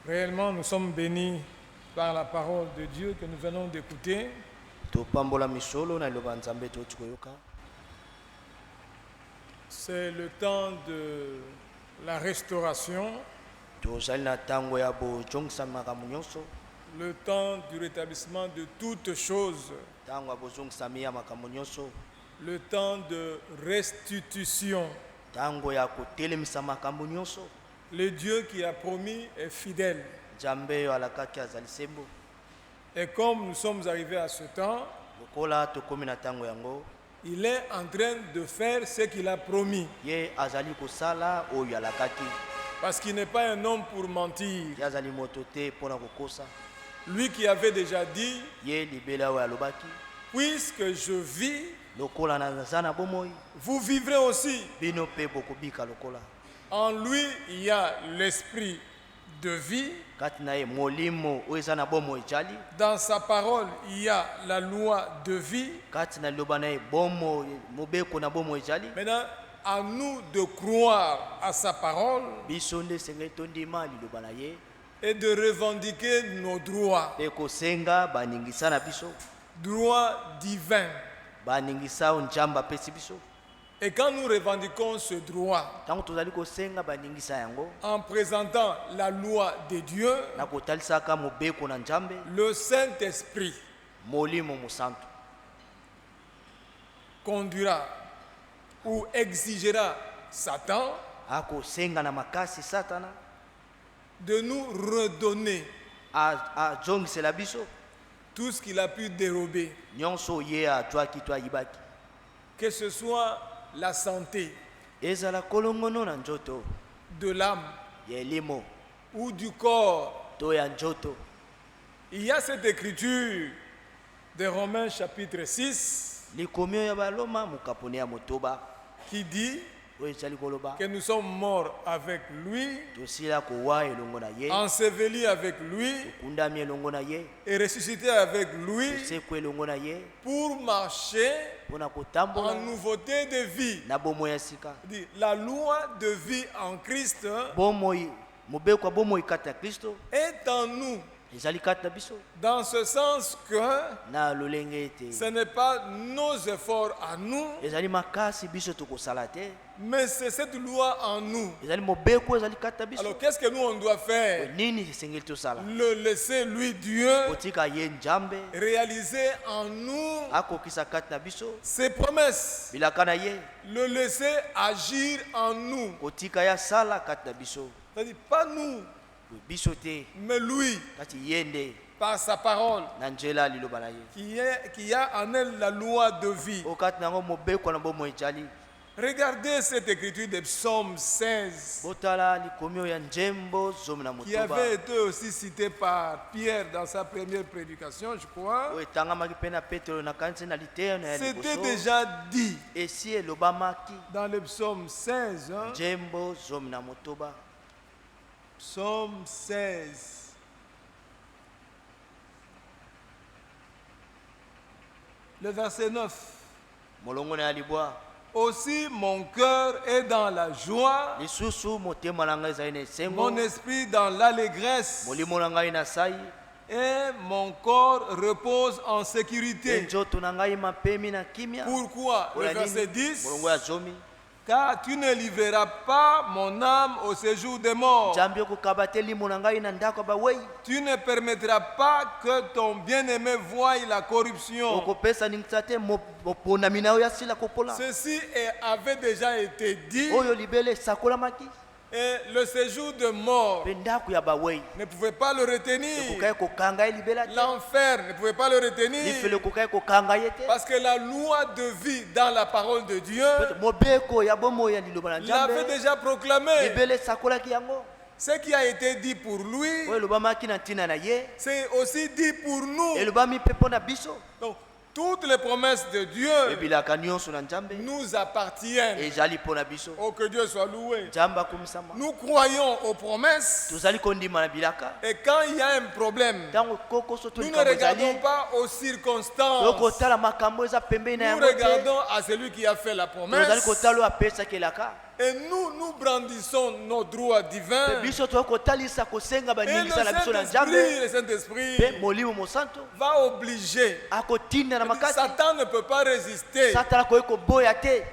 Réellement, nous sommes bénis par la parole de Dieu que nous venons d'écouter. C'est le temps de la restauration, le temps du rétablissement de toutes choses, le temps de restitution. Le Dieu qui a promis est fidèle. Et comme nous sommes arrivés à ce temps, il est en train de faire ce qu'il a promis. Parce qu'il n'est pas un homme pour mentir. Lui qui avait déjà dit, puisque je vis, vous vivrez aussi. En lui, il y a l'esprit de vie. Dans sa parole, il y a la loi de vie. Maintenant, à nous de croire à sa parole et de revendiquer nos droits. Droits divins. Et quand nous revendiquons ce droit en présentant la loi de Dieu, le Saint-Esprit conduira ou exigera Satan de nous redonner tout ce qu'il a pu dérober. Que ce soit la santé de l'âme ou du corps. Il y a cette écriture de Romains chapitre 6 qui dit que nous sommes morts avec lui, ensevelis avec lui et ressuscités avec lui pour marcher en nouveauté de vie. La loi de vie en Christ est en nous. Dans ce sens que ce n'est pas nos efforts à nous, mais c'est cette loi en nous. Alors qu'est-ce que nous on doit faire? Le laisser lui Dieu réaliser en nous ses promesses. Le laisser agir en nous. C'est-à-dire pas nous, mais lui, par sa parole, qui a en elle la loi de vie. Regardez cette écriture de Psaume 16 qui avait été aussi citée par Pierre dans sa première prédication, je crois. C'était déjà dit dans le Psaume 16. Psaume 16. Le verset 9. Aussi mon cœur est dans la joie, mon esprit dans l'allégresse, et mon corps repose en sécurité. Pourquoi? Le verset 10. Car tu ne livreras pas mon âme au séjour des morts. Tu ne permettras pas que ton bien-aimé voie la corruption. Ceci avait déjà été dit. Et le séjour de mort ne pouvait pas le retenir. L'enfer ne pouvait pas le retenir. Parce que la loi de vie dans la parole de Dieu l'avait déjà proclamé. Ce qui a été dit pour lui, c'est aussi dit pour nous. Donc, toutes les promesses de Dieu nous appartiennent. Oh, que Dieu soit loué. Nous croyons aux promesses. Et quand il y a un problème, nous ne regardons pas aux circonstances. Nous regardons à celui qui a fait la promesse. Et nous brandissons nos droits divins. Et le Saint-Esprit va obliger. Satan ne peut pas résister.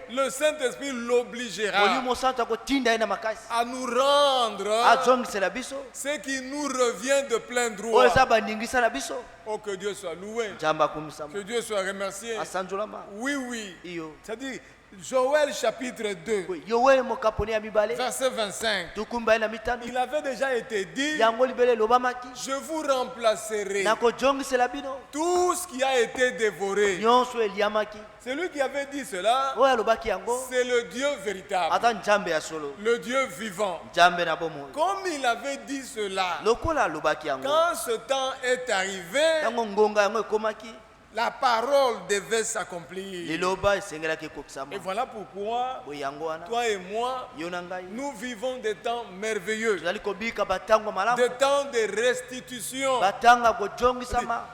Le Saint-Esprit l'obligera à nous rendre ce qui nous revient de plein droit. Oh, que Dieu soit loué. Que Dieu soit remercié. Oui, oui. C'est-à-dire, Joël chapitre 2, verset 25. Il avait déjà été dit, je vous remplacerai tout ce qui a été dévoré. Celui qui avait dit cela, c'est le Dieu véritable, le Dieu vivant. Comme il avait dit cela, quand ce temps est arrivé, la parole devait s'accomplir. Et voilà pourquoi, toi et moi, nous vivons des temps merveilleux, des temps de restitution.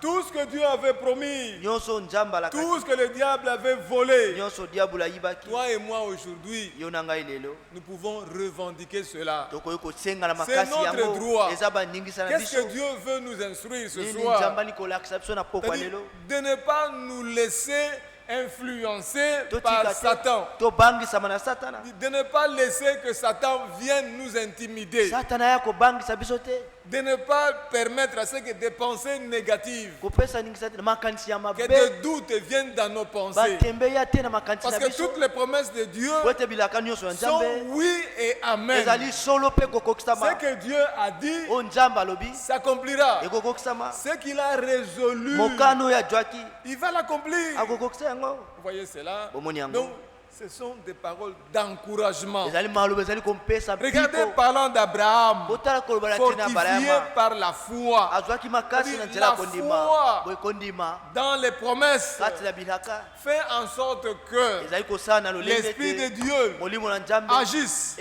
Tout ce que Dieu avait promis, tout ce que le diable avait volé, toi et moi aujourd'hui, nous pouvons revendiquer cela. C'est notre droit. Qu'est-ce que Dieu veut nous instruire ce soir? De ne pas nous laisser influencer par Satan. De ne pas laisser que Satan vienne nous intimider. De ne pas permettre à ce que des pensées négatives, que des doutes viennent dans nos pensées. Parce que toutes les promesses de Dieu sont oui et amen. Ce que Dieu a dit s'accomplira. Ce qu'il a résolu, il va l'accomplir. Vous voyez cela? Donc, ce sont des paroles d'encouragement. Regardez, parlant d'Abraham, fortifié par la foi. La foi dans les promesses fait en sorte que l'Esprit de Dieu agisse.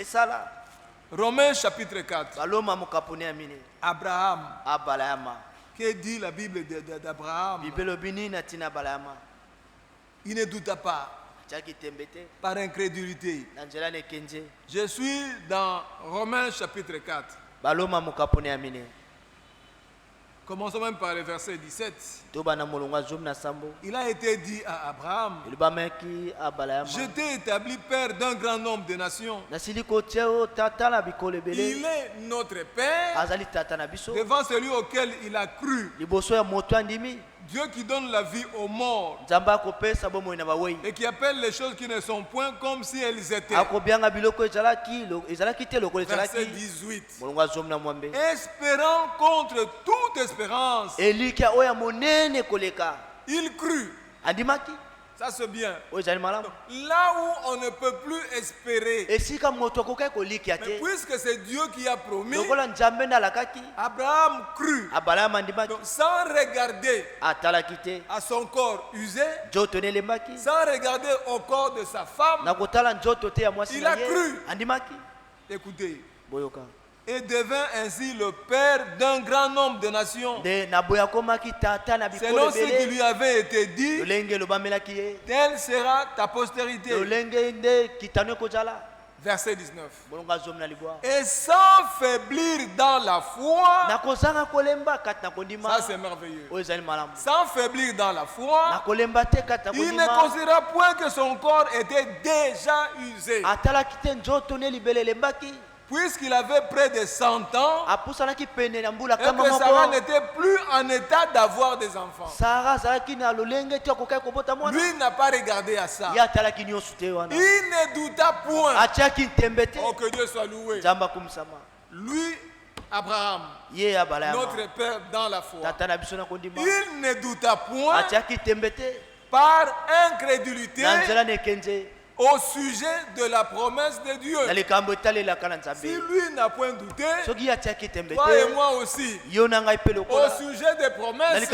Romains chapitre 4. Abraham. Que dit la Bible d'Abraham? Il ne douta pas. Par incrédulité. Je suis dans Romains chapitre 4. Commençons même par le verset 17. Il a été dit à Abraham, je t'ai établi père d'un grand nombre de nations. Il est notre père devant celui auquel il a cru. Dieu qui donne la vie aux morts et qui appelle les choses qui ne sont point comme si elles étaient. Verset 18. Espérant contre toute espérance. Il crut. Ça c'est bien. Là où on ne peut plus espérer, mais puisque c'est Dieu qui a promis, Abraham crut. Donc, sans regarder à son corps usé, sans regarder au corps de sa femme, il a cru. Écoutez. Et devint ainsi le père d'un grand nombre de nations. Selon ce qui lui avait été dit, telle sera ta postérité. Verset 19. Et sans faiblir dans la foi, ça c'est merveilleux. Sans faiblir dans la foi, il ne considéra point que son corps était déjà usé. Puisqu'il avait près de 100 ans, et que Sarah n'était plus en état d'avoir des enfants. Lui n'a pas regardé à ça. Il ne douta point. Oh, que Dieu soit loué. Lui, Abraham, notre père dans la foi, il ne douta point par incrédulité au sujet de la promesse de Dieu. Si lui n'a point douté, toi et moi aussi, au sujet des promesses,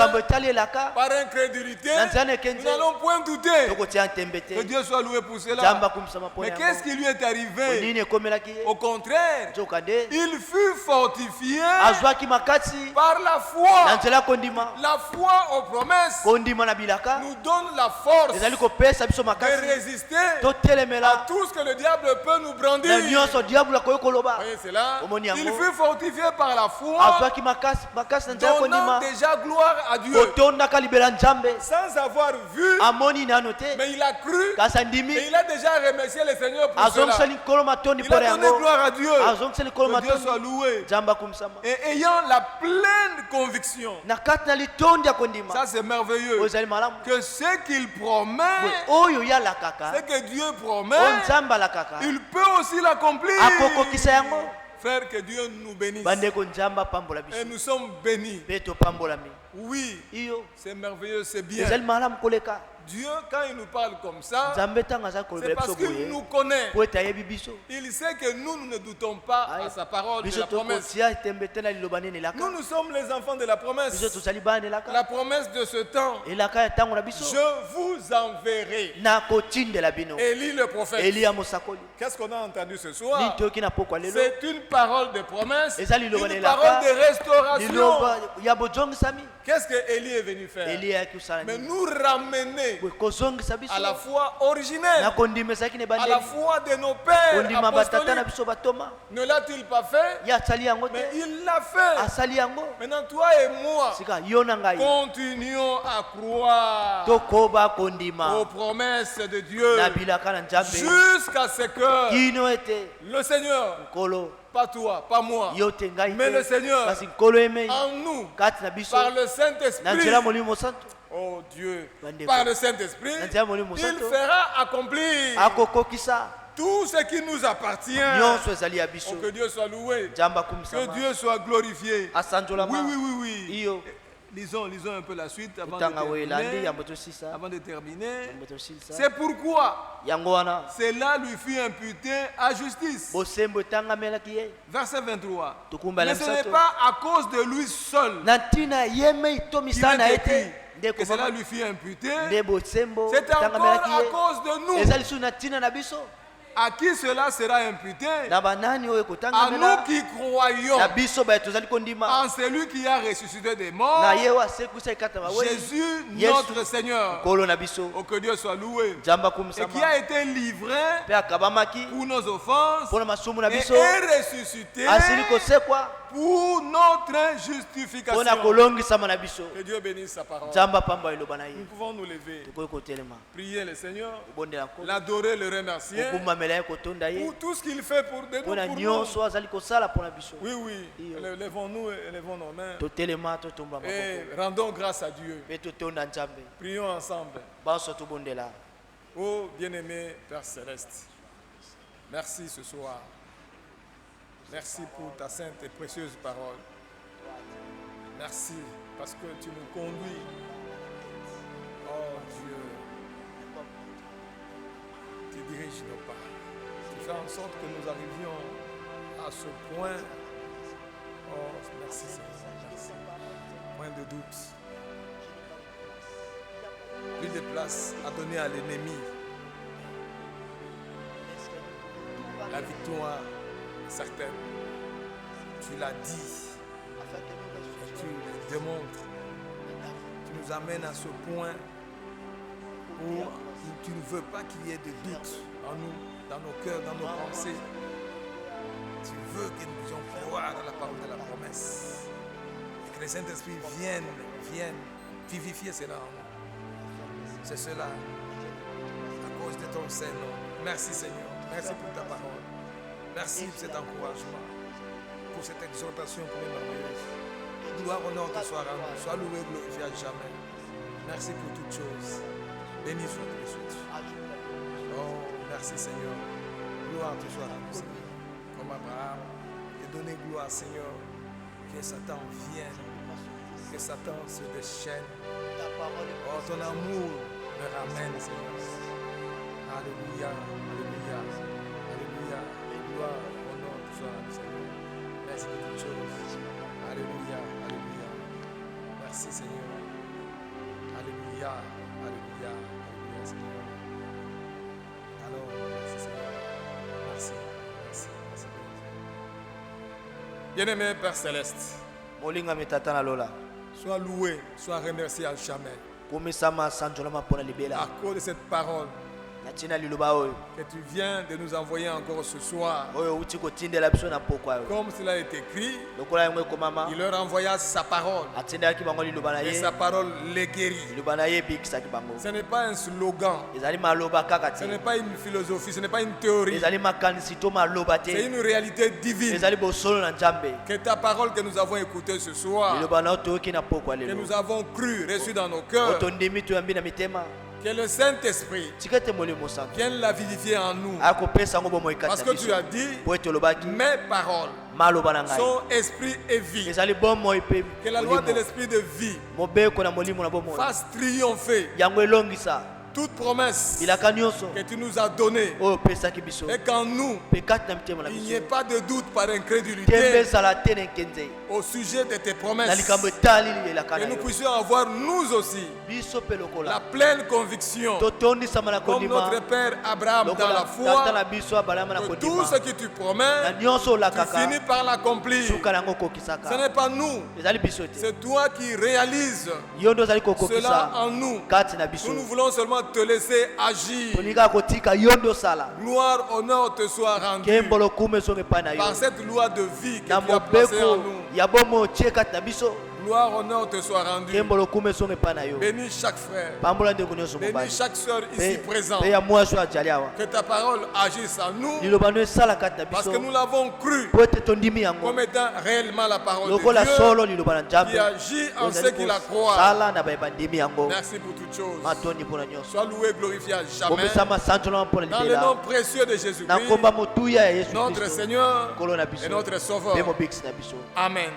par incrédulité, nous n'allons point douter. Que Dieu soit loué pour cela. Mais qu'est-ce qui lui est arrivé? Au contraire, il fut fortifié par la foi. La foi aux promesses nous donne la force de résister à tout ce que le diable peut nous brandir. Voyez cela. Il fut fortifié par la foi, donnant déjà gloire à Dieu, sans avoir vu, mais il a cru et il a déjà remercié le Seigneur pour cela. Il a donné gloire à Dieu. Que Dieu soit loué. Et ayant la pleine conviction, ça c'est merveilleux, que ce qu'il promet, ce que Dieu promet, il peut aussi l'accomplir. Frère, que Dieu nous bénisse. Et nous sommes bénis. Oui, c'est merveilleux, c'est bien. Dieu, quand il nous parle comme ça, c'est parce qu'il nous connaît. Il sait que nous ne doutons pas à sa parole de la promesse. Nous sommes les enfants de la promesse. La promesse de ce temps. Je vous enverrai. Élie le prophète. Qu'est-ce qu'on a entendu ce soir? C'est une parole de promesse, une parole de restauration. Qu'est-ce que Élie est venu faire? Mais nous ramener à la foi originelle, à la foi de nos pères apostoliques. Ne l'a-t-il pas fait? Mais il l'a fait. Maintenant, toi et moi, continuons à croire aux promesses de Dieu jusqu'à ce que le Seigneur, pas toi, pas moi, mais le Seigneur en nous, par le Saint-Esprit, oh Dieu, par le Saint-Esprit, il fera accomplir tout ce qui nous appartient. Oh, que Dieu soit loué, que Dieu soit glorifié. Oui. Lisons un peu la suite avant de terminer. C'est pourquoi cela lui fut imputé à justice. Verset 23. Mais ce n'est pas à cause de lui seul qu'il est écrit que cela lui fut imputé. C'est encore à cause de nous. À qui cela sera imputé? À nous qui croyons en celui qui a ressuscité des morts, Jésus notre Seigneur. Oh, que Dieu soit loué. Et qui a été livré pour nos offenses et est ressuscité pour notre justification. Que Dieu bénisse sa parole. Nous pouvons nous lever, prier le Seigneur, l'adorer, le remercier pour tout ce qu'il fait pour nous. Oui. Levons-nous et levons nos mains et rendons grâce à Dieu. Prions ensemble. Oh bien-aimé Père Céleste, merci ce soir. Merci pour ta sainte et précieuse parole. Merci parce que tu nous conduis. Oh Dieu, tu diriges nos pas. Tu fais en sorte que nous arrivions à ce point. Oh, merci Seigneur. Merci. Point de doute. Plus de place à donner à l'ennemi. La victoire est certaine. Tu l'as dit. Et tu le démontres. Tu nous amènes à ce point où tu ne veux pas qu'il y ait de doute en nous, dans nos cœurs, dans nos pensées. Tu veux que nous puissions croire à la parole de la promesse. Et que le Saint-Esprit vienne vivifier cela en nous. C'est cela, à cause de ton Saint-Nom. Merci Seigneur. Merci pour ta parole. Merci pour cet encouragement, pour cette exhortation pour les merveilleuse. Gloire, honneur te soit rendu. Sois loué, glorifié à jamais. Merci pour toutes choses. Béni soit tous les suites. Oh, merci Seigneur. Gloire te soit rendue, Seigneur. Comme Abraham, et donner gloire, Seigneur. Que Satan vienne. Que Satan se déchaîne. Oh, ton amour me ramène, Seigneur. Alléluia. Alléluia. Alléluia. Gloire, honneur te soit rendu, Seigneur. Merci pour toutes choses. Alléluia. Alléluia. Merci, Seigneur. Alléluia. Alléluia. Alléluia, Seigneur. Alors, merci, Seigneur. Merci. Merci. Merci. Bien-aimé Père Céleste, sois loué, sois remercié à jamais. À cause de cette parole que tu viens de nous envoyer encore ce soir. Comme cela est écrit, il leur envoya sa parole. Et sa parole les guérit. Ce n'est pas un slogan. Ce n'est pas une philosophie. Ce n'est pas une théorie. C'est une réalité divine. Que ta parole que nous avons écoutée ce soir, que nous avons cru, reçue dans nos cœurs, que le Saint-Esprit vienne la vivifier en nous. Parce que tu as dit, mes paroles sont esprit et vie. Que la loi de l'esprit de vie fasse triompher toute promesse que tu nous as donnée, et qu'en nous, il n'y ait pas de doute par incrédulité au sujet de tes promesses, et nous puissions avoir nous aussi la pleine conviction, comme notre Père Abraham dans la foi, que tout ce que tu promets, tu finis par l'accomplir. Ce n'est pas nous, c'est toi qui réalises cela en nous. Nous voulons seulement te laisser agir. Gloire, honneur te soit rendu par cette loi de vie que tu as placée en nous. Gloire, honneur te soit rendu. Bénis chaque frère, bénis chaque soeur ici présente. Que ta parole agisse en nous, parce que nous l'avons cru comme étant réellement la parole de Dieu qui agit en ceux qui la croient. Merci pour toutes choses. Sois loué, glorifié à jamais. Dans le nom précieux de Jésus-Christ, notre Seigneur et notre Sauveur. Amen.